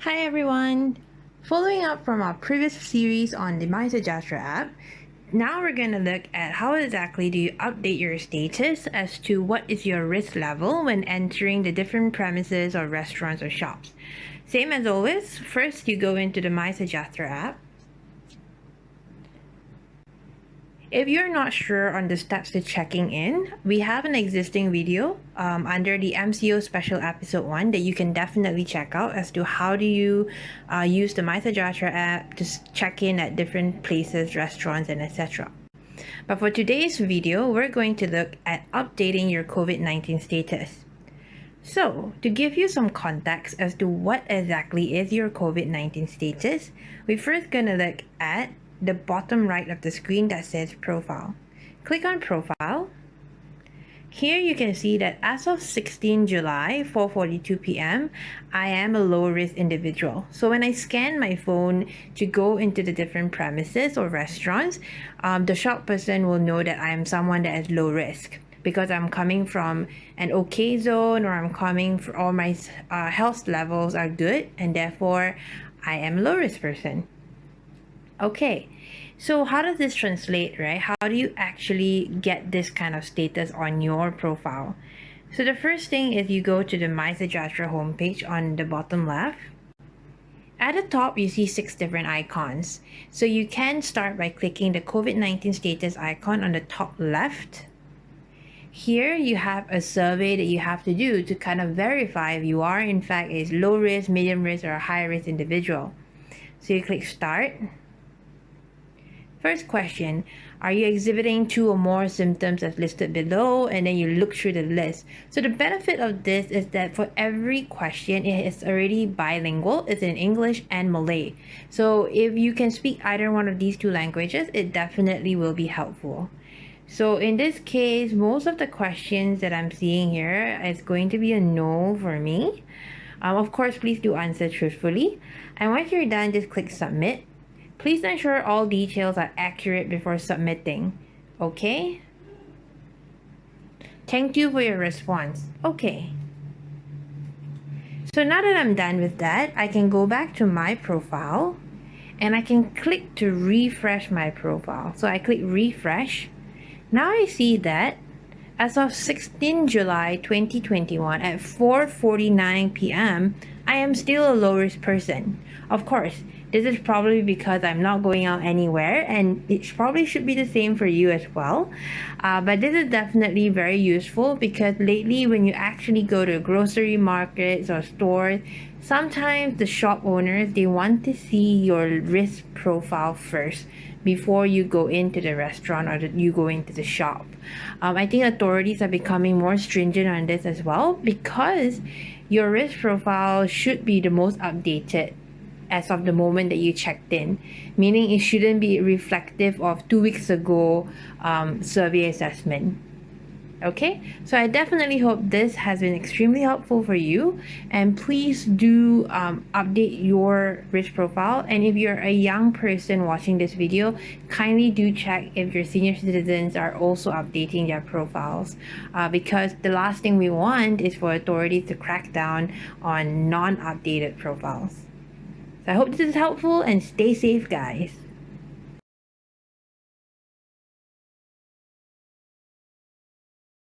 Hi everyone! Following up from our previous series on the MySejahtera app, now we're going to look at how exactly do you update your status as to what is your risk level when entering the different premises or restaurants or shops. Same as always, first you go into the MySejahtera app. If you're not sure on the steps to checking in, we have an existing video under the MCO special episode 1 that you can definitely check out as to how do you use the MySejahtera app to check in at different places, restaurants, and etc. But for today's video, we're going to look at updating your COVID-19 status. So, to give you some context as to what exactly is your COVID-19 status, we're first going to look at the bottom right of the screen that says Profile. Click on Profile. Here you can see that as of 16 July, 4:42 p.m., I am a low-risk individual. So when I scan my phone to go into the different premises or restaurants, the shop person will know that I am someone that is low risk because I'm coming from an okay zone, or I'm coming from, all my health levels are good, and therefore I am a low-risk person. Okay, so how does this translate, right? How do you actually get this kind of status on your profile? So the first thing is you go to the MySejahtera homepage on the bottom left. At the top, you see 6 different icons. So you can start by clicking the COVID-19 status icon on the top left. Here you have a survey that you have to do to kind of verify if you are in fact a low risk, medium risk, or a high risk individual. So you click Start. First question, are you exhibiting 2 or more symptoms as listed below? And then you look through the list. So the benefit of this is that for every question, it is already bilingual. It's in English and Malay. So if you can speak either one of these 2 languages, it definitely will be helpful. So in this case, most of the questions that I'm seeing here is going to be a no for me. Of course, please do answer truthfully. And once you're done, just click Submit. Please ensure all details are accurate before submitting. Okay? Thank you for your response. Okay. So now that I'm done with that, I can go back to my profile and I can click to refresh my profile. So I click Refresh. Now I see that as of 16 July 2021 at 4:49 p.m., I am still a low-risk person. Of course, this is probably because I'm not going out anywhere, and it probably should be the same for you as well. But this is definitely very useful because lately when you actually go to grocery markets or stores, sometimes the shop owners, they want to see your risk profile first before you go into the restaurant or you go into the shop. I think authorities are becoming more stringent on this as well because your risk profile should be the most updated as of the moment that you checked in, meaning it shouldn't be reflective of 2 weeks ago survey assessment. Okay, so I definitely hope this has been extremely helpful for you, and please do update your risk profile. And if you're a young person watching this video, kindly do check if your senior citizens are also updating their profiles, because the last thing we want is for authorities to crack down on non-updated profiles. So I hope this is helpful, and stay safe, guys.